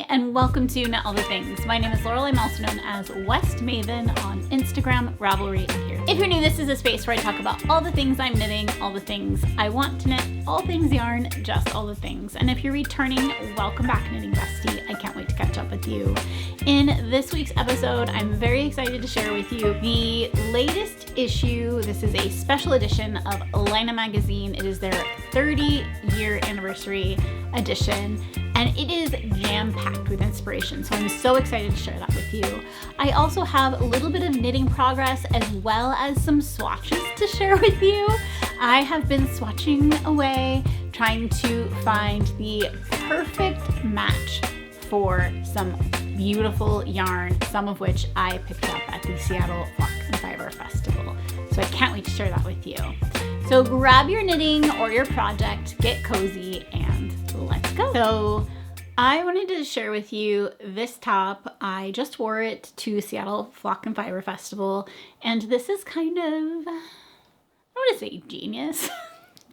Hi, and welcome to Knit All the Things. My name is Laurel. I'm also known as West Maven on Instagram, Ravelry, and here. If you're new, this is a space where I talk about all the things I'm knitting, all the things I want to knit, all things yarn, just all the things. And if you're returning, welcome back, Knitting Bestie. I can't wait to catch up with you. In this week's episode, I'm very excited to share with you the latest issue. This is a special edition of Laine Magazine. It is their 30-year anniversary edition, and it is jam-packed with inspiration, so I'm so excited to share that with you. I also have a little bit of knitting progress as well as some swatches to share with you. I have been swatching away, trying to find the perfect match for some beautiful yarn, some of which I picked up at the Seattle Flock and Fiber Festival. So I can't wait to share that with you. So grab your knitting or your project, get cozy, and let's go. So I wanted to share with you this top. I just wore it to Seattle Flock and Fiber Festival, and this is kind of, I don't want to say genius,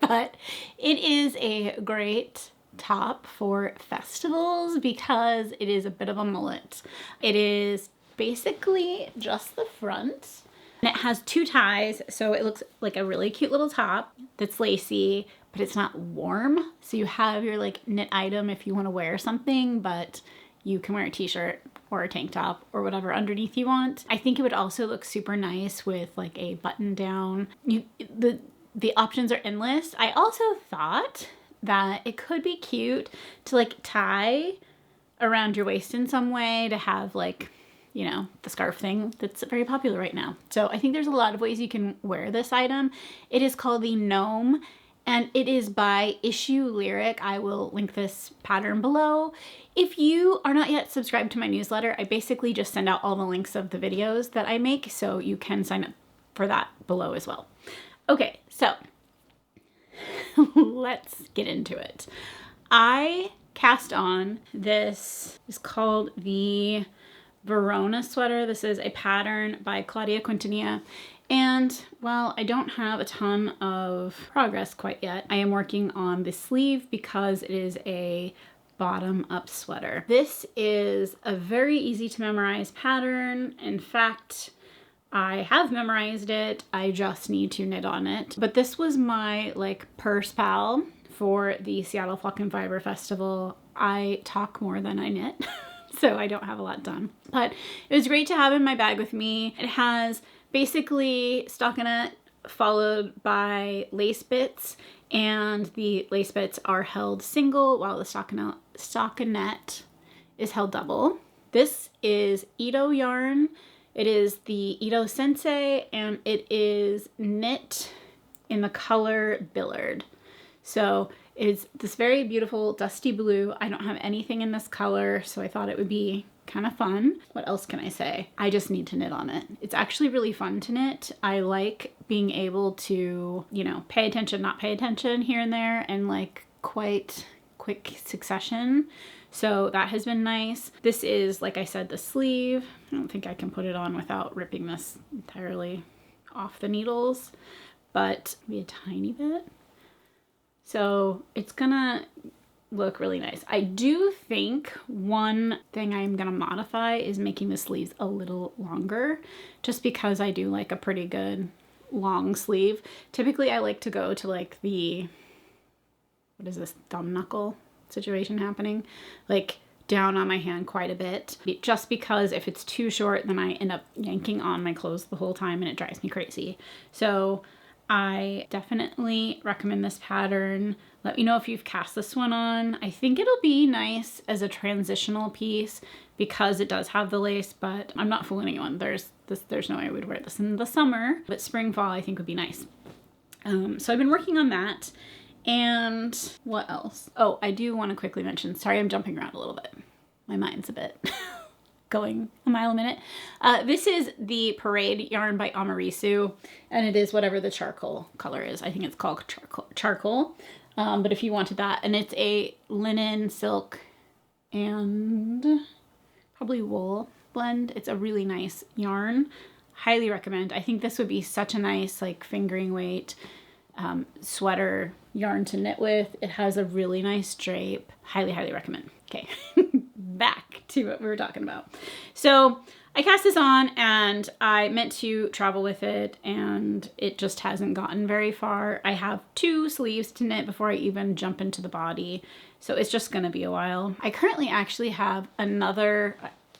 but it is a great top for festivals because it is a bit of a mullet. It is basically just the front, and it has two ties, so it looks like a really cute little top that's lacy, but it's not warm. So you have your like knit item if you want to wear something, but you can wear a t-shirt or a tank top or whatever underneath you want. I think it would also look super nice with like a button down. The options are endless. I also thought that it could be cute to like tie around your waist in some way to have like, you know, the scarf thing that's very popular right now. So I think there's a lot of ways you can wear this item. It is called the Nome, and it is by Issuelyric. I will link this pattern below. If you are not yet subscribed to my newsletter, I basically just send out all the links of the videos that I make, so you can sign up for that below as well. Okay, so let's get into it. I cast on this, is called the Verona sweater. This is a pattern by Claudia Quintanilla. And while I don't have a ton of progress quite yet, I am working on the sleeve because it is a bottom-up sweater. This is a very easy to memorize pattern. In fact, I have memorized it. I just need to knit on it. But this was my like purse pal for the Seattle Flock and Fiber Festival. I talk more than I knit, so I don't have a lot done. But it was great to have in my bag with me. It has basically stockinette followed by lace bits, and the lace bits are held single while the stockinette is held double. This is Ito yarn. It is the Ito Sensei, and it is knit in the color Billard. So it's this very beautiful dusty blue. I don't have anything in this color, so I thought it would be kind of fun. What else can I say? I just need to knit on it. It's actually really fun to knit. I like being able to, you know, pay attention, not pay attention here and there, and like quite quick succession. So that has been nice. This is, like I said, the sleeve. I don't think I can put it on without ripping this entirely off the needles, but maybe a tiny bit. So it's gonna look really nice. I do think one thing I'm gonna modify is making the sleeves a little longer, just because I do like a pretty good long sleeve. Typically I like to go to like the, what is this, thumb knuckle situation happening, like down on my hand quite a bit, just because if it's too short then I end up yanking on my clothes the whole time and it drives me crazy. So I definitely recommend this pattern. Let me know if you've cast this one on. I think it'll be nice as a transitional piece because it does have the lace, but I'm not fooling anyone. There's no way I would wear this in the summer, but spring, fall I think would be nice. So I've been working on that. And what else? Oh, I do want to quickly mention, sorry I'm jumping around a little bit. My mind's a bit going a mile a minute. This is the Parade yarn by Amarisu, and it is whatever the charcoal color is. I think it's called charcoal, but if you wanted that, and it's a linen, silk, and probably wool blend. It's a really nice yarn. Highly recommend. I think this would be such a nice like fingering weight sweater yarn to knit with. It has a really nice drape. Highly, highly recommend. Okay, back to what we were talking about. So I cast this on and I meant to travel with it and it just hasn't gotten very far. I have 2 sleeves to knit before I even jump into the body. So it's just going to be a while. I currently actually have another,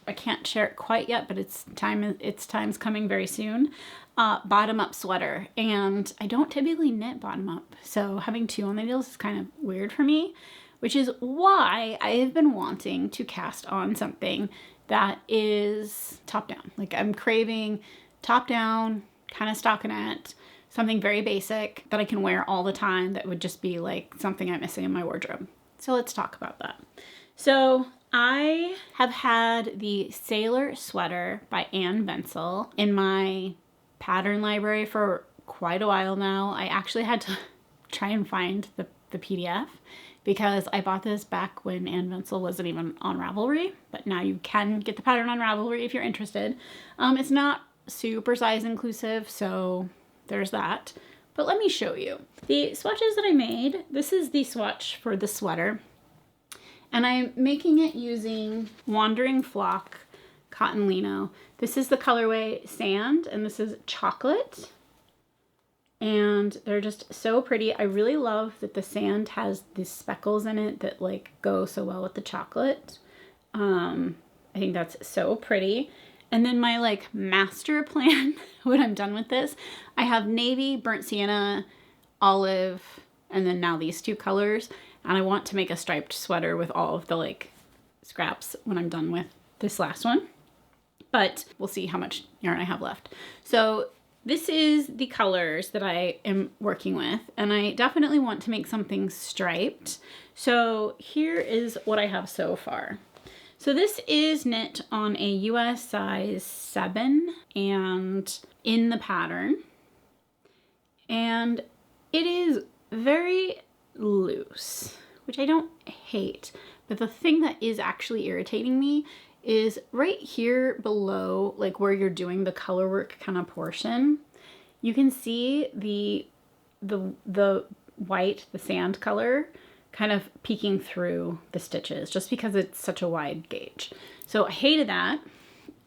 I can't share it quite yet, but its time's coming very soon. Bottom up sweater, and I don't typically knit bottom up, so having 2 on the needles is kind of weird for me, which is why I have been wanting to cast on something that is top down. Like I'm craving top down, kind of stockinette, something very basic that I can wear all the time that would just be like something I'm missing in my wardrobe. So let's talk about that. So I have had the Sailor Sweater by Ventzel in my pattern library for quite a while now. I actually had to try and find the PDF because I bought this back when Ventzel wasn't even on Ravelry, but now you can get the pattern on Ravelry if you're interested. It's not super size inclusive, so there's that. But let me show you. The swatches that I made, this is the swatch for the sweater, and I'm making it using Wandering Flock Cotton Lino. This is the colorway Sand, and this is Chocolate. And they're just so pretty. I really love that the sand has these speckles in it that like go so well with the chocolate. I think that's so pretty. And then my like master plan when I'm done with this, I have navy, burnt sienna, olive, and then now these 2 colors. And I want to make a striped sweater with all of the like scraps when I'm done with this last one. But we'll see how much yarn I have left. So this is the colors that I am working with, and I definitely want to make something striped. So here is what I have so far. So this is knit on a US size 7 and in the pattern. And it is very loose, which I don't hate. But the thing that is actually irritating me is right here below, like where you're doing the color work kind of portion, you can see the white, the sand color kind of peeking through the stitches just because it's such a wide gauge. So I hated that,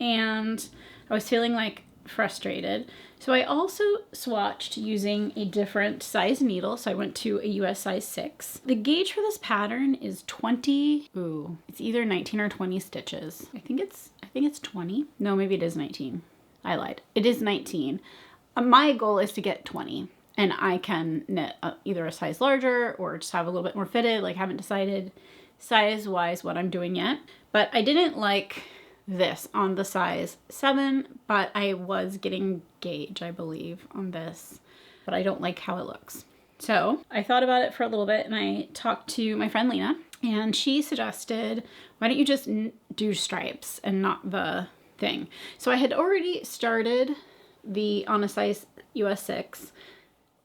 and I was feeling like frustrated. So I also swatched using a different size needle. So I went to a US size 6. The gauge for this pattern is 20. Ooh, it's either 19 or 20 stitches. I think it's 20. No, maybe it is 19. I lied. It is 19. My goal is to get 20, and I can knit either a size larger or just have a little bit more fitted. Like, haven't decided size-wise what I'm doing yet. But I didn't like this on the size 7, but I was getting gauge, I believe, on this, but I don't like how it looks. So I thought about it for a little bit, and I talked to my friend Lina, and she suggested, why don't you just do stripes and not the thing? So I had already started on a size US 6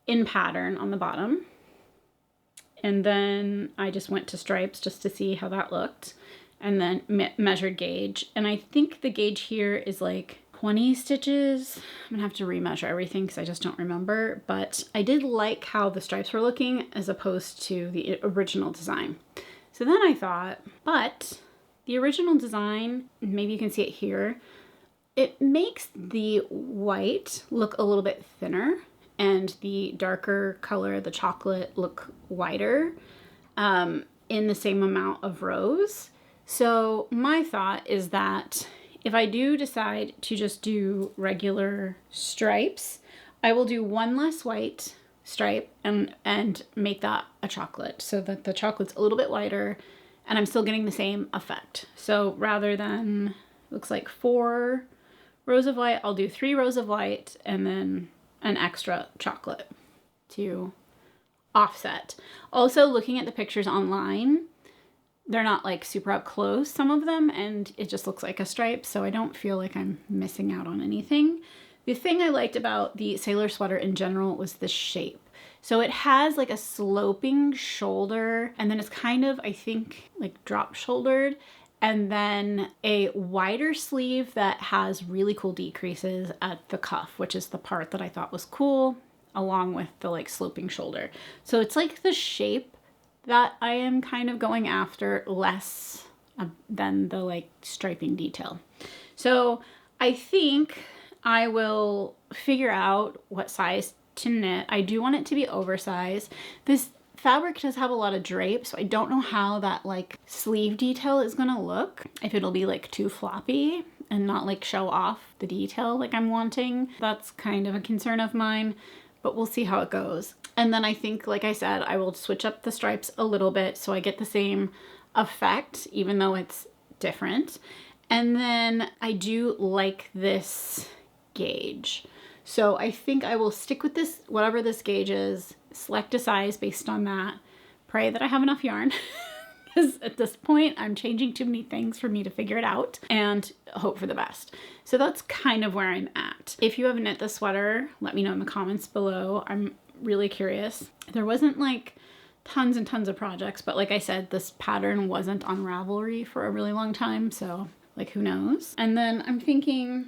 in pattern on the bottom, and then I just went to stripes just to see how that looked, and then measured gauge. And I think the gauge here is like 20 stitches. I'm gonna have to remeasure everything because I just don't remember, but I did like how the stripes were looking as opposed to the original design. So then I thought, but the original design, maybe you can see it here, it makes the white look a little bit thinner and the darker color, the chocolate, look wider in the same amount of rows. So my thought is that if I do decide to just do regular stripes, I will do one less white stripe and make that a chocolate so that the chocolate's a little bit whiter and I'm still getting the same effect. So rather than, looks like 4 rows of white, I'll do 3 rows of white and then an extra chocolate to offset. Also, looking at the pictures online, they're not like super up close, some of them, and it just looks like a stripe, so I don't feel like I'm missing out on anything. The thing I liked about the Sailor sweater in general was the shape. So it has like a sloping shoulder, and then it's kind of, I think, like drop shouldered, and then a wider sleeve that has really cool decreases at the cuff, which is the part that I thought was cool, along with the like sloping shoulder. So it's like the shape that I am kind of going after, less than the like striping detail. So I think I will figure out what size to knit. I do want it to be oversized. This fabric does have a lot of drape, so I don't know how that like sleeve detail is gonna look. If it'll be like too floppy and not like show off the detail like I'm wanting. That's kind of a concern of mine, but we'll see how it goes. And then I think, like I said, I will switch up the stripes a little bit so I get the same effect, even though it's different. And then I do like this gauge. So I think I will stick with this, whatever this gauge is, select a size based on that, pray that I have enough yarn. Because at this point, I'm changing too many things for me to figure it out, and hope for the best. So that's kind of where I'm at. If you have knit the sweater, let me know in the comments below. I'm really curious. There wasn't like tons and tons of projects, but like I said, this pattern wasn't on Ravelry for a really long time, so like who knows. And then I'm thinking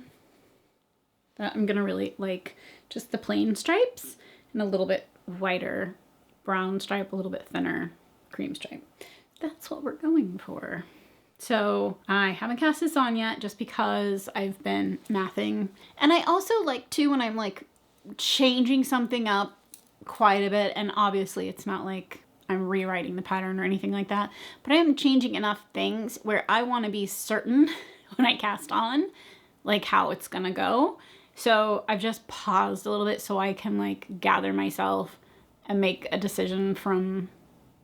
that I'm gonna really like just the plain stripes and a little bit whiter brown stripe, a little bit thinner cream stripe. That's what we're going for. So I haven't cast this on yet just because I've been mathing. And I also like to, when I'm like changing something up quite a bit, and obviously it's not like I'm rewriting the pattern or anything like that, but I am changing enough things where I want to be certain when I cast on like how it's gonna go. So I've just paused a little bit so I can like gather myself and make a decision from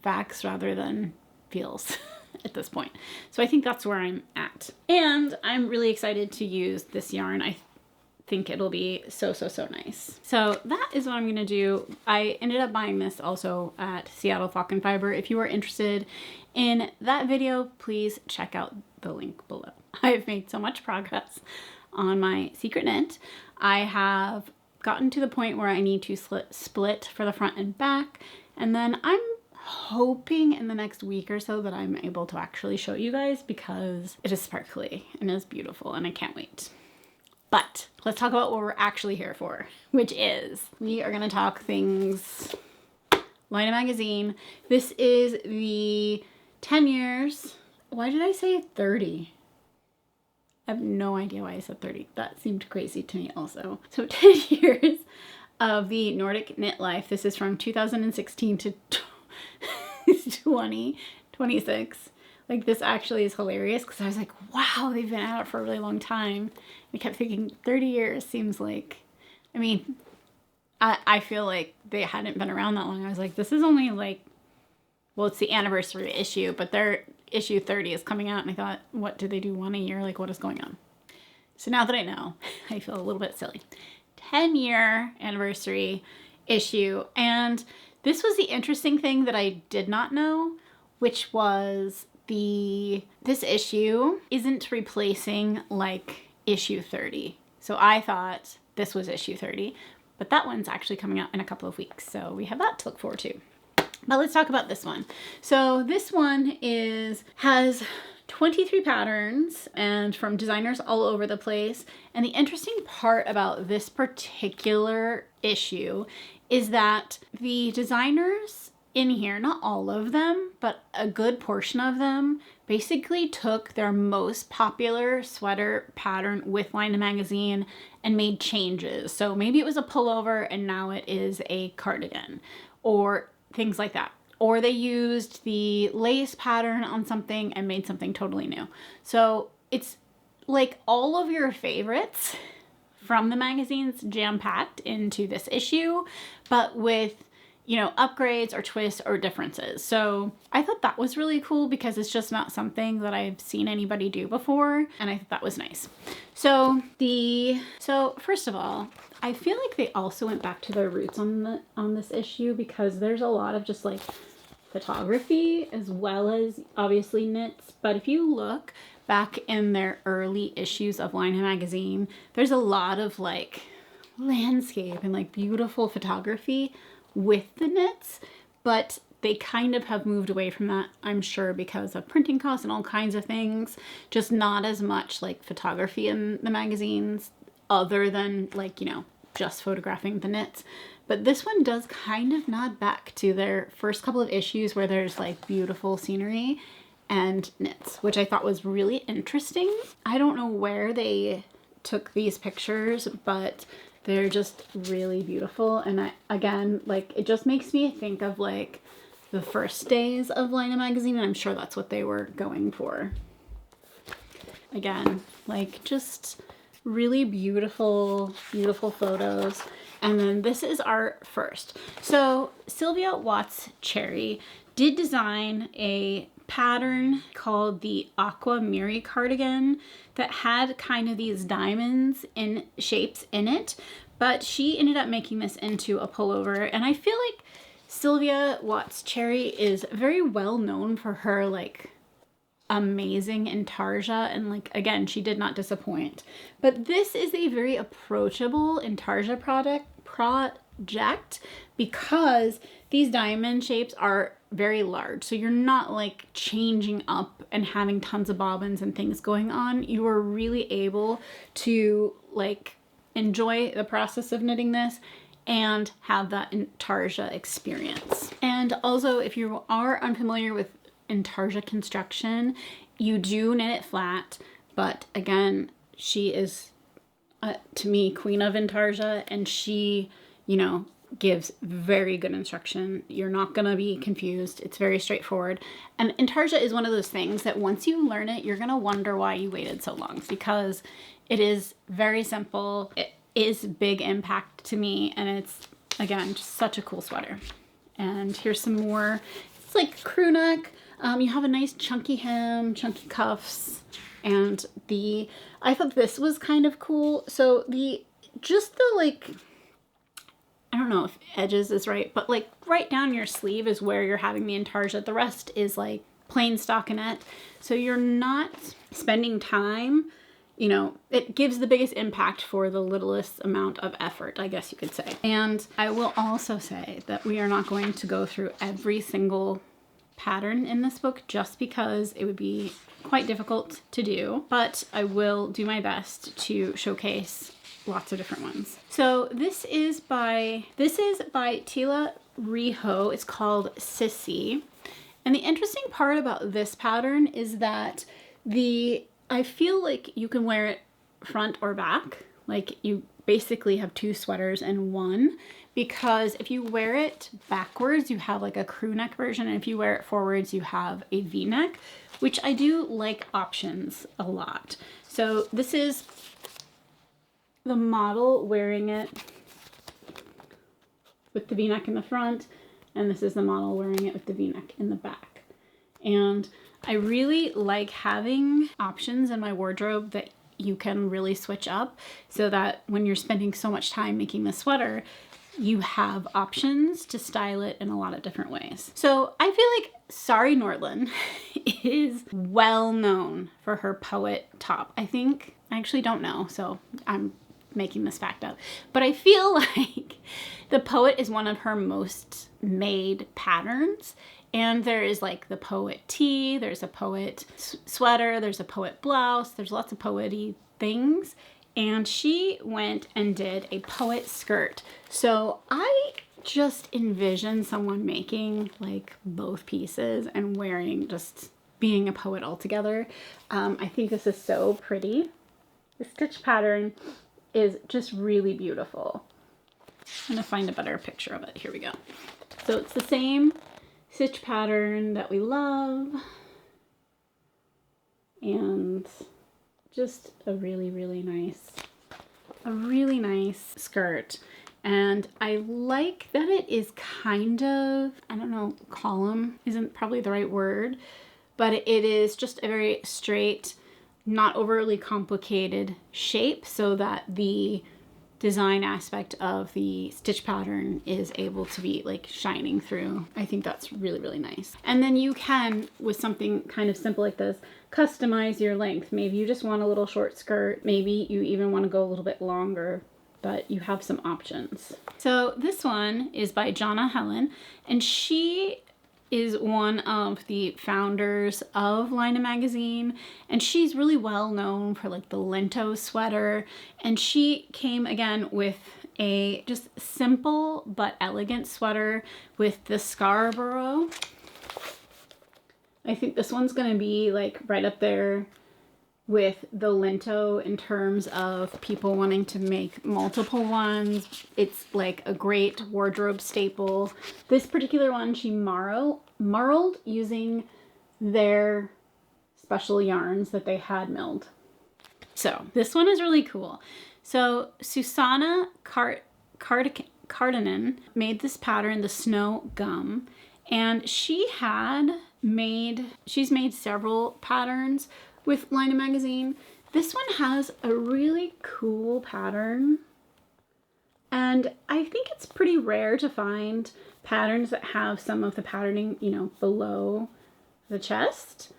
facts rather than feels at this point. So I think that's where I'm at. And I'm really excited to use this yarn. I think it'll be so nice. So that is what I'm gonna do. I ended up buying this also at Seattle Flock and Fiber. If you are interested in that video, please check out the link below. I've made so much progress on my secret knit. I have gotten to the point where I need to split for the front and back, and then I'm hoping in the next week or so that I'm able to actually show you guys, because it is sparkly and is beautiful and I can't wait. But let's talk about what we're actually here for, which is we are going to talk things Laine Magazine. This is the 10 years. Why did I say 30? I have no idea why I said 30. That seemed crazy to me also. So 10 years of the Nordic Knit Life. This is from 2016 to 2026. Like, this actually is hilarious because I was like, wow, they've been at it for a really long time. I kept thinking 30 years seems like, I mean, I feel like they hadn't been around that long. I was like, this is only like, well, it's the anniversary issue, but their issue 30 is coming out, and I thought, what, do they do one a year? Like, what is going on? So now that I know, I feel a little bit silly. 10-year anniversary issue, and this was the interesting thing that I did not know, which was this issue isn't replacing like issue 30. So I thought this was issue 30, but that one's actually coming out in a couple of weeks. So we have that to look forward to. But let's talk about this one. So this one has 23 patterns and from designers all over the place. And the interesting part about this particular issue is that the designers in here, not all of them, but a good portion of them, basically took their most popular sweater pattern with Laine Magazine and made changes. So maybe it was a pullover and now it is a cardigan, or things like that. Or they used the lace pattern on something and made something totally new. So it's like all of your favorites from the magazines jam-packed into this issue, but with, you know, upgrades or twists or differences. So I thought that was really cool because it's just not something that I've seen anybody do before, and I thought that was nice. So first of all, I feel like they also went back to their roots on this issue, because there's a lot of just like photography as well as obviously knits. But if you look back in their early issues of Laine Magazine, there's a lot of like landscape and like beautiful photography with the knits, but they kind of have moved away from that, I'm sure, because of printing costs and all kinds of things. Just not as much like photography in the magazines other than like, you know, just photographing the knits. But this one does kind of nod back to their first couple of issues where there's like beautiful scenery, and knits, which I thought was really interesting. I don't know where they took these pictures, but they're just really beautiful. And again, like, it just makes me think of like the first days of Laine Magazine, and I'm sure that's what they were going for. Again, like, just really beautiful, beautiful photos. And then this is our first. So Sylvia Watts Cherry did design a pattern called the Aqua Miri cardigan that had kind of these diamonds in shapes in it, but she ended up making this into a pullover. And I feel like Sylvia Watts Cherry is very well known for her like amazing intarsia, and like, again, she did not disappoint. But this is a very approachable intarsia project because these diamond shapes are very large, so you're not like changing up and having tons of bobbins and things going on. You are really able to like enjoy the process of knitting this and have that intarsia experience. And also, if you are unfamiliar with intarsia construction, you do knit it flat, but again, she is to me queen of intarsia, and she, you know, gives very good instruction. You're not gonna be confused. It's very straightforward. And intarsia is one of those things that once you learn it, you're gonna wonder why you waited so long, because it is very simple. It is big impact to me, and it's, again, just such a cool sweater. And here's some more. It's like crew neck. You have a nice chunky hem, chunky cuffs, and I thought this was kind of cool. So just the like, I don't know if edges is right, but like right down your sleeve is where you're having the intarsia. The rest is like plain stockinette. So you're not spending time, you know, it gives the biggest impact for the littlest amount of effort, I guess you could say. And I will also say that we are not going to go through every single pattern in this book, just because it would be quite difficult to do, but I will do my best to showcase lots of different ones. So this is by Tila Riho. It's called Sissy. And the interesting part about this pattern is that I feel like you can wear it front or back. Like, you basically have two sweaters in one, because if you wear it backwards, you have like a crew neck version, and if you wear it forwards, you have a V-neck, which I do like options a lot. So this is the model wearing it with the V-neck in the front, and this is the model wearing it with the V-neck in the back. And I really like having options in my wardrobe that you can really switch up, so that when you're spending so much time making the sweater, you have options to style it in a lot of different ways. So I feel like Sari Nordlund is well known for her poet top. I actually don't know, so I'm making this fact up, but I feel like the poet is one of her most made patterns. And there is like the poet tee, there's a poet sweater, there's a poet blouse, there's lots of poety things. And she went and did a poet skirt. So I just envision someone making like both pieces and just being a poet altogether. I think this is so pretty. The stitch pattern is just really beautiful. I'm gonna find a better picture of it. Here we go. So it's the same stitch pattern that we love, and just a really, really nice skirt. And I like that it is kind of, I don't know, column isn't probably the right word, but it is just a very straight, not overly complicated shape, so that the design aspect of the stitch pattern is able to be like shining through. I think that's really, really nice. And then you can, with something kind of simple like this, customize your length. Maybe you just want a little short skirt. Maybe you even want to go a little bit longer, but you have some options. So this one is by Jonna Helen, and she is one of the founders of Laine Magazine, and she's really well known for like the Lento sweater. And she came again with a just simple but elegant sweater with the Scarborough I think this one's gonna be like right up there with the Lino in terms of people wanting to make multiple ones. It's like a great wardrobe staple. This particular one she marled using their special yarns that they had milled. So this one is really cool. So Susanna Cardinin made this pattern, the Snow Gum, and she's made several patterns with Laine Magazine. This one has a really cool pattern, and I think it's pretty rare to find patterns that have some of the patterning, you know, below the chest,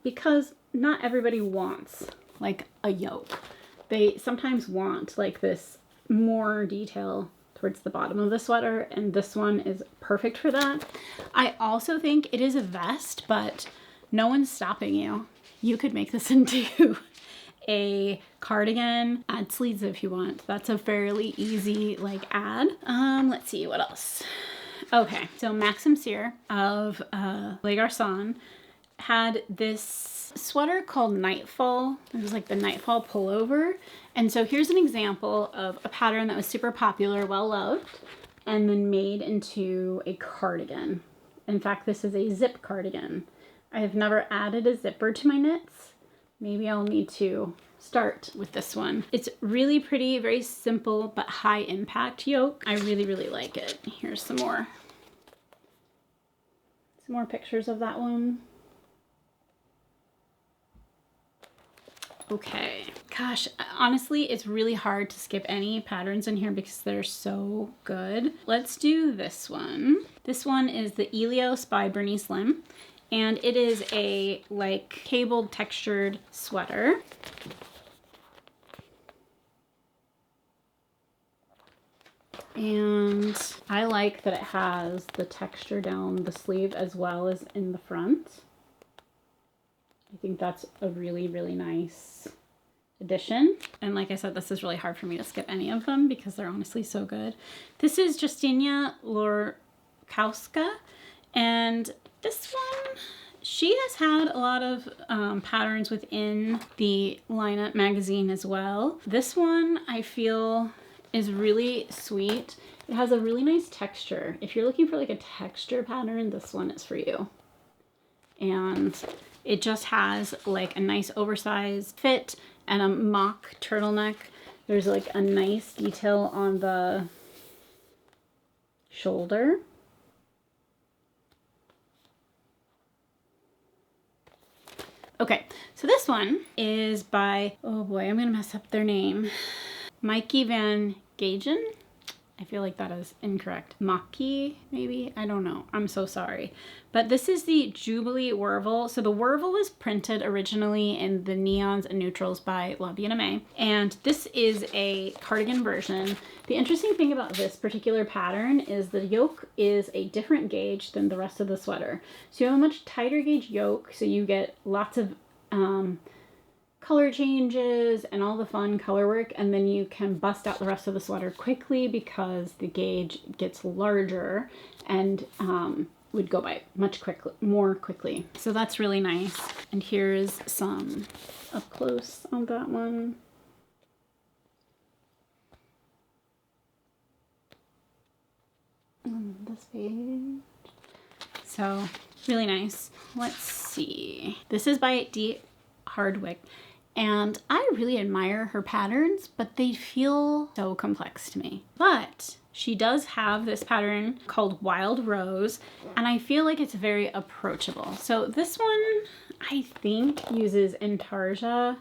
because not everybody wants like a yoke. They sometimes want like this more detail towards the bottom of the sweater, and this one is perfect for that. I also think it is a vest, but no one's stopping you. You could make this into a cardigan, add sleeves if you want. That's a fairly easy like add. Let's see what else. Okay, so Maxim Cyr of Les Garçons had this sweater called Nightfall. It was like the Nightfall pullover. And so here's an example of a pattern that was super popular, well loved, and then made into a cardigan. In fact, this is a zip cardigan. I have never added a zipper to my knits. Maybe I'll need to start with this one. It's really pretty, very simple, but high impact yoke. I really, really like it. Here's some more pictures of that one. Okay, gosh, honestly, it's really hard to skip any patterns in here because they're so good. Let's do this one. This one is the Elios by Bernice Lim. And it is a like cabled textured sweater. And I like that it has the texture down the sleeve as well as in the front. I think that's a really, really nice addition. And like I said, this is really hard for me to skip any of them because they're honestly so good. This is Justyna Lorkowska, and this one, she has had a lot of patterns within the Laine Magazine as well. This one I feel is really sweet. It has a really nice texture. If you're looking for like a texture pattern, this one is for you. And it just has like a nice oversized fit and a mock turtleneck. There's like a nice detail on the shoulder. Okay, so this one is by, oh boy, I'm gonna mess up their name. Mikey Van Gagen. I feel like that is incorrect. Maki, maybe? I don't know. I'm so sorry. But this is the Jubilee Wervel. So the Wervel was printed originally in the Neons and Neutrals by La Vie Nome. And this is a cardigan version. The interesting thing about this particular pattern is the yoke is a different gauge than the rest of the sweater. So you have a much tighter gauge yoke, so you get lots of color changes and all the fun color work, and then you can bust out the rest of the sweater quickly because the gauge gets larger and would go by much more quickly. So that's really nice. And here's some up close on that one. On this page. So really nice. Let's see. This is by D. Hardwick. And I really admire her patterns, but they feel so complex to me. But she does have this pattern called Wild Rose, and I feel like it's very approachable. So this one, I think, uses intarsia.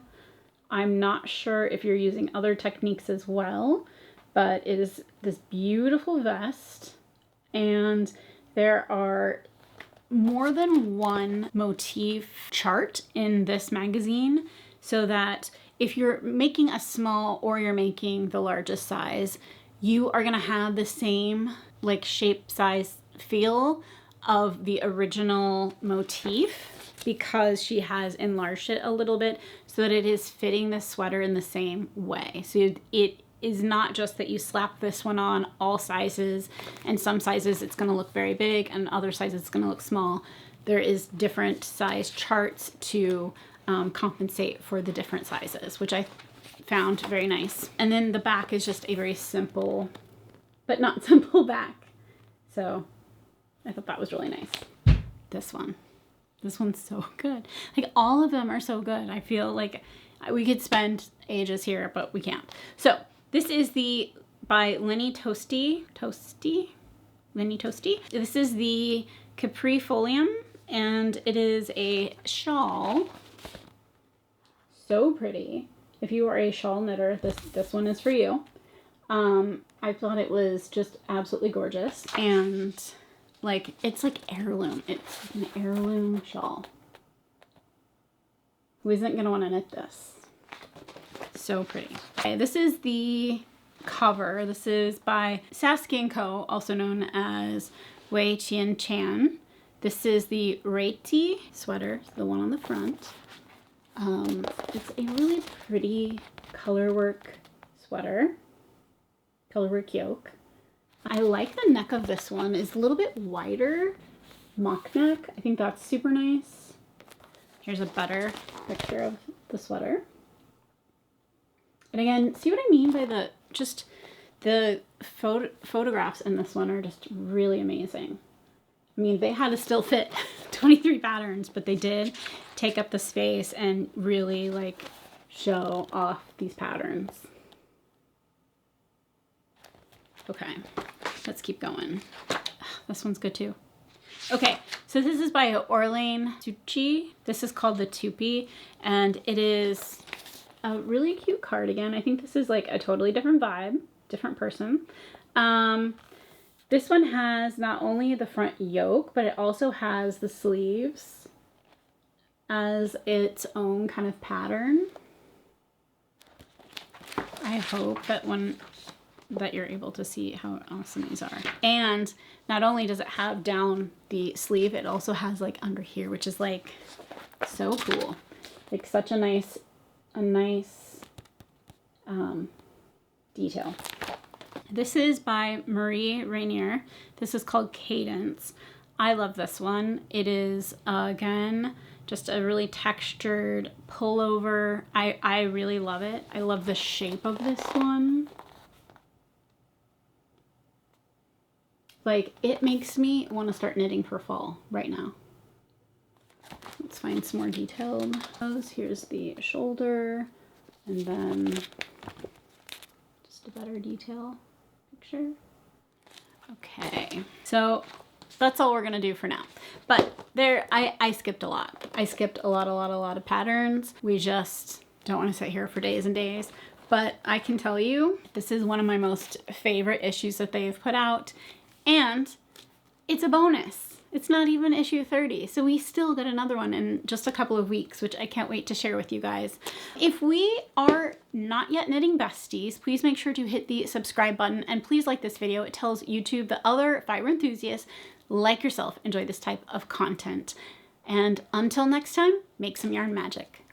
I'm not sure if you're using other techniques as well, but it is this beautiful vest, and there are more than one motif chart in this magazine, so that if you're making a small or you're making the largest size, you are gonna have the same like shape, size, feel of the original motif because she has enlarged it a little bit so that it is fitting the sweater in the same way. So it is not just that you slap this one on all sizes, and some sizes it's gonna look very big and other sizes it's gonna look small. there is different size charts to compensate for the different sizes, which I found very nice. And then the back is just a very simple, but not simple back. So I thought that was really nice. This one's so good. Like, all of them are so good. I feel like we could spend ages here, but we can't. So this is the by Laine Laine Toasty. This is the Capri Folium, and it is a shawl. So pretty. If you are a shawl knitter, this one is for you. I thought it was just absolutely gorgeous, and like, it's like heirloom. It's an heirloom shawl. Who isn't gonna want to knit this? So pretty. Okay, this is the cover. This is by Saskia & Co., also known as Wei Qian Chan. This is the Reiti sweater, the one on the front. It's a really pretty colorwork sweater, colorwork yoke. I like the neck of this one. It's a little bit wider, mock neck. I think that's super nice. Here's a better picture of the sweater. And again, see what I mean by the photographs in this one are just really amazing. I mean, they had to still fit 23 patterns, but they did take up the space and really like show off these patterns. Okay, let's keep going. This one's good too. Okay, so this is by Orlaine Suchi. This is called the Tupi, and it is a really cute cardigan. I think this is like a totally different vibe, different person. This one has not only the front yoke, but it also has the sleeves as its own kind of pattern. I hope that you're able to see how awesome these are. And not only does it have down the sleeve, it also has like under here, which is like so cool. Like such a nice detail. This is by Marie Rainier. This is called Cadence. I love this one. It is, again, just a really textured pullover. I really love it. I love the shape of this one. Like, it makes me want to start knitting for fall right now. Let's find some more detailed. Here's the shoulder, and then just a better detail picture. Okay, so that's all we're gonna do for now. But I skipped a lot. I skipped a lot of patterns. We just don't want to sit here for days and days. But I can tell you, this is one of my most favorite issues that they've put out. And it's a bonus. It's not even issue 30. So we still get another one in just a couple of weeks, which I can't wait to share with you guys. If we are not yet knitting besties, please make sure to hit the subscribe button, and please like this video. It tells YouTube that other fiber enthusiasts like yourself enjoy this type of content. And until next time, make some yarn magic.